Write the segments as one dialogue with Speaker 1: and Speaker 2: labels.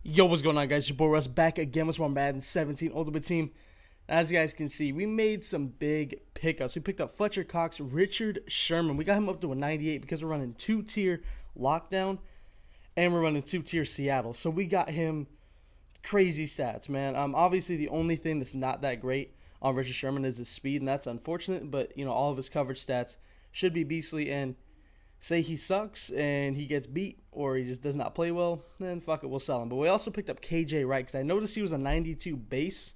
Speaker 1: Yo, what's going on, guys? Your boy Russ back again with more Madden 17 Ultimate Team. As you guys can see, we made some big pickups. We picked up Fletcher Cox, Richard Sherman. We got him up to a 98 because we're running 2-tier lockdown and we're running 2-tier Seattle. So we got him crazy stats, man. Obviously, the only thing that's not that great on Richard Sherman is his speed, and that's unfortunate. But, all of his coverage stats should be beastly, and say he sucks and he gets beat or he just does not play well, then fuck it, we'll sell him. But we also picked up KJ Wright because I noticed he was a 92 base,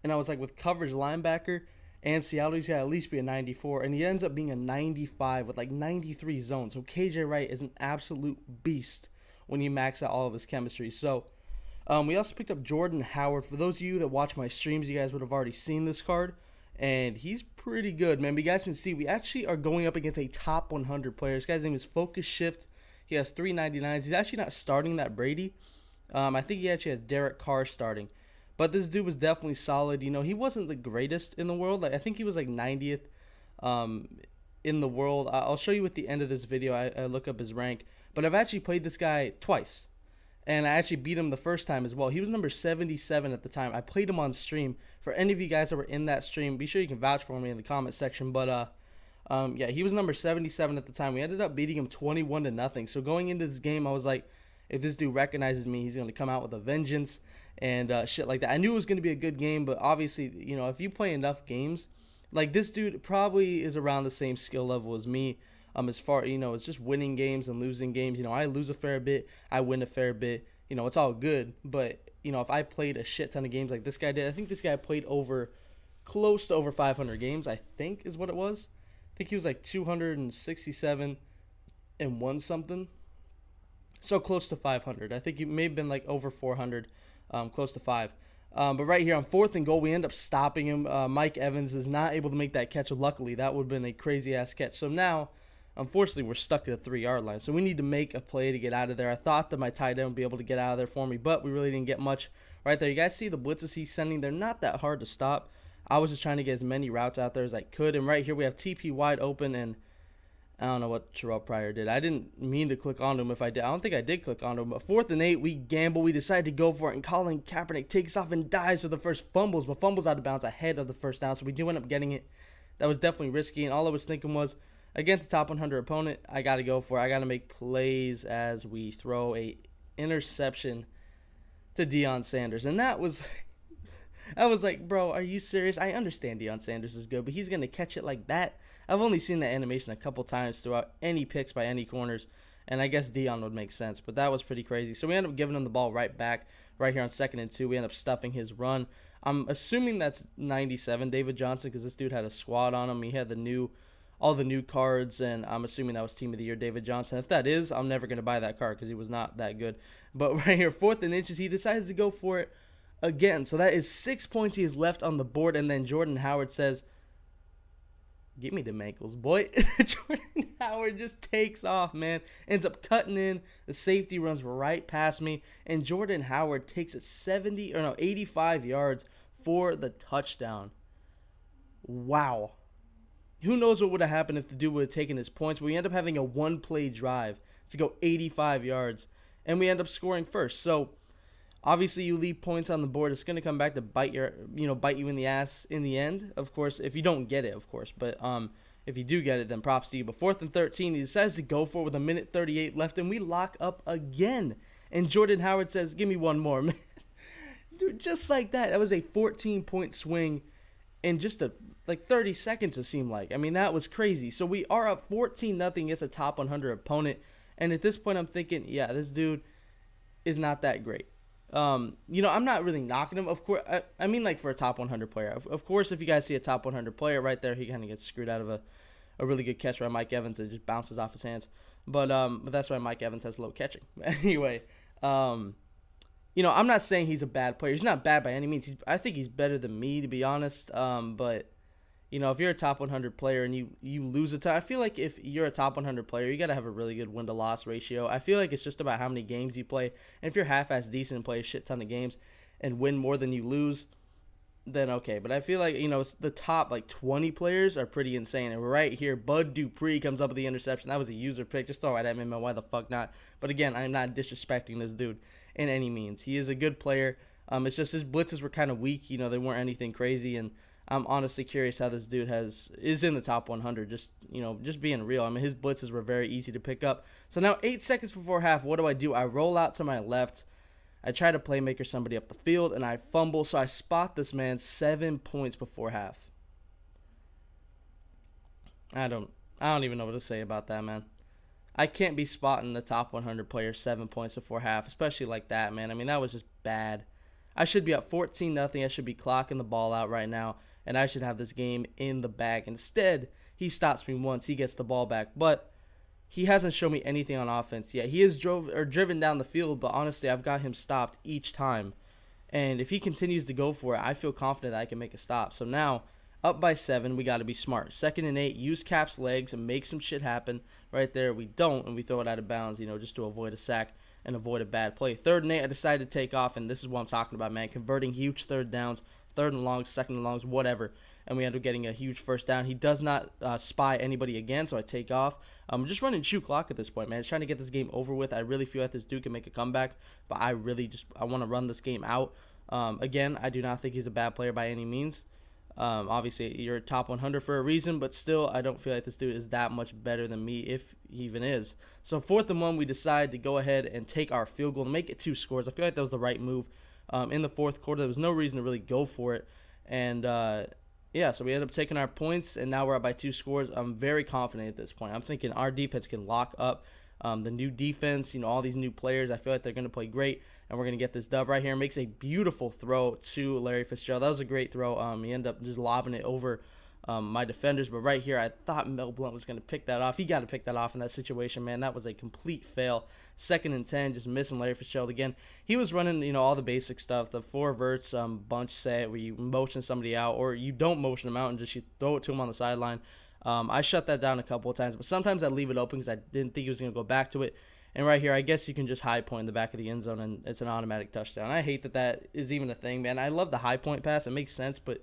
Speaker 1: and I was like, with coverage linebacker and Seattle, he's got to at least be a 94, and he ends up being a 95 with like 93 zones. So KJ Wright is an absolute beast when you max out all of his chemistry. So we also picked up Jordan Howard. For those of you that watch my streams, you guys would have already seen this card. And he's pretty good, man. But you guys can see we actually are going up against a top 100 player. This guy's name is Focus Shift. He has 399s. He's actually not starting that Brady. I think he actually has Derek Carr starting. But this dude was definitely solid. He wasn't the greatest in the world. I think he was like 90th in the world. I'll show you at the end of this video. I look up his rank. But I've actually played this guy twice. And I actually beat him the first time as well. He was number 77 at the time. I played him on stream. For any of you guys that were in that stream, be sure you can vouch for me in the comment section. But yeah, he was number 77 at the time. We ended up beating him 21-0. So going into this game, I was like, if this dude recognizes me, he's going to come out with a vengeance and shit like that. I knew it was going to be a good game, but obviously, if you play enough games, like this dude probably is around the same skill level as me. As far, it's just winning games and losing games. I lose a fair bit, I win a fair bit. It's all good. But, if I played a shit ton of games like this guy did, I think this guy played close to over 500 games, I think is what it was. I think he was like 267 and won something. So close to 500. I think he may have been like over 400, close to 5. But right here on 4th and goal, we end up stopping him. Mike Evans is not able to make that catch. Luckily, that would have been a crazy-ass catch. So now, unfortunately, we're stuck at the 3-yard line. So we need to make a play to get out of there. I thought that my tight end would be able to get out of there for me, but we really didn't get much right there. You guys see the blitzes he's sending? They're not that hard to stop. I was just trying to get as many routes out there as I could. And right here we have TP wide open, and I don't know what Terrell Pryor did. I didn't mean to click onto him if I did. I don't think I did click onto him. But 4th and 8, we gamble. We decide to go for it, and Colin Kaepernick takes off and dives for the first fumbles, but fumbles out of bounds ahead of the first down. So we do end up getting it. That was definitely risky, and all I was thinking was, against a top 100 opponent, I got to go for it. I got to make plays as we throw a interception to Deion Sanders. And that was, I was like, bro, are you serious? I understand Deion Sanders is good, but he's going to catch it like that? I've only seen that animation a couple times throughout any picks by any corners, and I guess Deion would make sense, but that was pretty crazy. So we end up giving him the ball right back, right here on 2nd and 2. We end up stuffing his run. I'm assuming that's 97, David Johnson, because this dude had a squad on him. He had all the new cards, and I'm assuming that was Team of the Year David Johnson. If that is, I'm never going to buy that card because he was not that good. But right here, 4th and inches, he decides to go for it again. So that is 6 points he has left on the board, and then Jordan Howard says, "Give me the ankles, boy." Jordan Howard just takes off, man. Ends up cutting in. The safety runs right past me, and Jordan Howard takes it 85 yards for the touchdown. Wow. Who knows what would have happened if the dude would have taken his points. But we end up having a one-play drive to go 85 yards, and we end up scoring first. So obviously, you leave points on the board. It's going to come back to bite you in the ass in the end. Of course, if you don't get it, of course. But if you do get it, then props to you. But 4th and 13, he decides to go for it with 1:38 left, and we lock up again. And Jordan Howard says, "Give me one more, man." Dude, just like that. That was a 14-point swing in just 30 seconds, it seemed like. I mean, that was crazy. So we are up 14-0 against a top 100 opponent. And at this point, I'm thinking, yeah, this dude is not that great. I'm not really knocking him. Of course, I mean, like, for a top 100 player. Of course, if you guys see a top 100 player right there, he kind of gets screwed out of a really good catch by Mike Evans. It just bounces off his hands. But that's why Mike Evans has low catching. Anyway, I'm not saying he's a bad player. He's not bad by any means. I think he's better than me, to be honest. But if you're a top 100 player and you lose a ton, I feel like if you're a top 100 player, you got to have a really good win-to-loss ratio. I feel like it's just about how many games you play. And if you're half-ass decent and play a shit ton of games and win more than you lose, then okay. But I feel like, the top, 20 players are pretty insane. And right here, Bud Dupree comes up with the interception. That was a user pick. Just throw it at him, man. Why the fuck not? But again, I'm not disrespecting this dude. in any means. He is a good player. It's just his blitzes were kind of weak. You know, they weren't anything crazy, and I'm honestly curious how this dude is in the top 100. Just being real. I mean, his blitzes were very easy to pick up. So now 8 seconds before half, what do? I roll out to my left. I try to playmaker somebody up the field, and I fumble. So I spot this man 7 points before half. I don't even know what to say about that, man. I can't be spotting the top 100 player 7 points before half, especially like that, man. I mean, that was just bad. I should be up 14-0. I should be clocking the ball out right now, and I should have this game in the bag. Instead, he stops me once. He gets the ball back, but he hasn't shown me anything on offense yet. He has driven down the field, but honestly, I've got him stopped each time. And if he continues to go for it, I feel confident that I can make a stop. So now, up by 7, we got to be smart. 2nd and 8, use Cap's legs and make some shit happen. Right there, we don't, and we throw it out of bounds, just to avoid a sack and avoid a bad play. 3rd and 8, I decided to take off, and this is what I'm talking about, man. Converting huge 3rd downs, 3rd and longs, 2nd and longs, whatever. And we end up getting a huge 1st down. He does not spy anybody again, so I take off. I'm just running shoot clock at this point, man. Just trying to get this game over with. I really feel like this dude can make a comeback, but I want to run this game out. Again, I do not think he's a bad player by any means. Obviously, you're top 100 for a reason, but still, I don't feel like this dude is that much better than me, if he even is. So 4th and 1, we decide to go ahead and take our field goal and make it 2 scores. I feel like that was the right move. In the 4th quarter, there was no reason to really go for it. And, yeah, so we end up taking our points, and now we're up by 2 scores. I'm very confident at this point. I'm thinking our defense can lock up the new defense, all these new players. I feel like they're going to play great, and we're going to get this dub right here. Makes a beautiful throw to Larry Fitzgerald. That was a great throw. He ended up just lobbing it over my defenders, but right here, I thought Mel Blount was going to pick that off. He got to pick that off in that situation, man. That was a complete fail. 2nd and 10, just missing Larry Fitzgerald again. He was running, all the basic stuff, the 4 verts, bunch set, where you motion somebody out, or you don't motion them out and just you throw it to him on the sideline. I shut that down a couple of times, but sometimes I leave it open because I didn't think he was going to go back to it. And right here, I guess you can just high point in the back of the end zone, and it's an automatic touchdown. I hate that is even a thing, man. I love the high point pass. It makes sense, but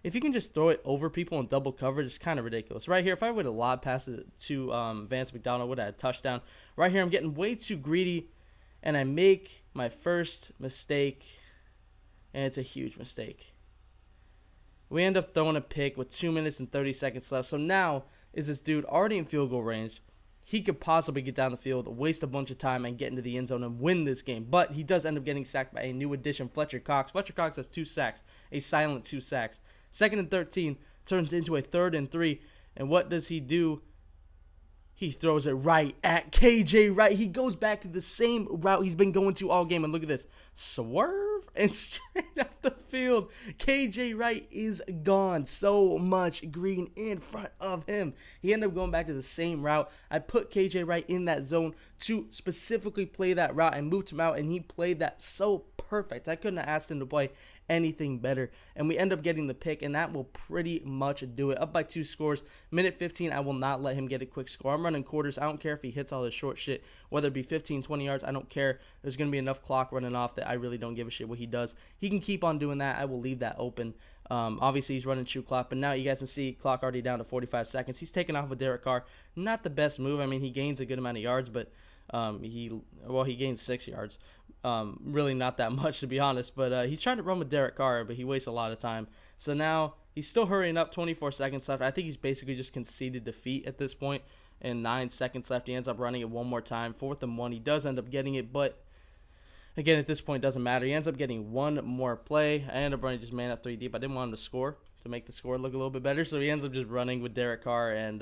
Speaker 1: if you can just throw it over people in double coverage, it's kind of ridiculous. Right here, if I would have lob passed it to Vance McDonald, would have had a touchdown. Right here, I'm getting way too greedy, and I make my first mistake, and it's a huge mistake. We end up throwing a pick with 2 minutes and 30 seconds left. So now is this dude already in field goal range. He could possibly get down the field, waste a bunch of time, and get into the end zone and win this game. But he does end up getting sacked by a new addition, Fletcher Cox. Fletcher Cox has 2 sacks, a silent 2 sacks. 2nd and 13 turns into a 3rd and 3. And what does he do? He throws it right at KJ Wright. He goes back to the same route he's been going to all game. And look at this. Swerve and straight up the field. KJ Wright is gone. So much green in front of him. He ended up going back to the same route. I put KJ Wright in that zone to specifically play that route. I moved him out, and he played that so perfect. I couldn't have asked him to play anything better, and we end up getting the pick, and that will pretty much do it. Up by 2 scores. Minute 15, I will not let him get a quick score. I'm running quarters. I don't care if he hits all this short shit, whether it be 15, 20 yards. I don't care. There's going to be enough clock running off that I really don't give a shit what he does. He can keep on doing that. I will leave that open. Obviously, he's running shoot clock, but now you guys can see clock already down to 45 seconds. He's taking off with Derek Carr. Not the best move. I mean, he gains a good amount of yards, but he gains 6 yards. Really not that much, to be honest, but he's trying to run with Derek Carr, but he wastes a lot of time. So now he's still hurrying up. 24 seconds left. I think he's basically just conceded defeat at this point, and 9 seconds left. He ends up running it one more time. 4th and 1. He does end up getting it, but again, at this point, it doesn't matter. He ends up getting one more play. I end up running just man up 3 deep. I didn't want him to score, to make the score look a little bit better, so he ends up just running with Derek Carr, and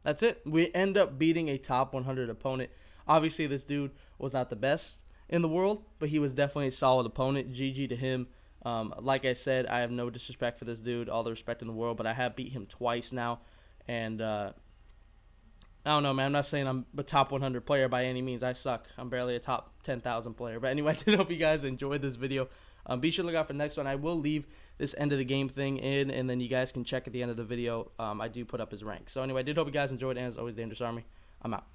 Speaker 1: that's it. We end up beating a top 100 opponent. Obviously, this dude was not the best in the world, but he was definitely a solid opponent. GG to him. Like I said, I have no disrespect for this dude, all the respect in the world, but I have beat him twice now, and I don't know, man. I'm not saying I'm a top 100 player by any means. I suck. I'm barely a top 10,000 player. But anyway, I did hope you guys enjoyed this video. Be sure to look out for the next one. I will leave this end of the game thing in, and then you guys can check at the end of the video. I do put up his rank. So anyway, I did hope you guys enjoyed, and as always, Dangerous Army, I'm out.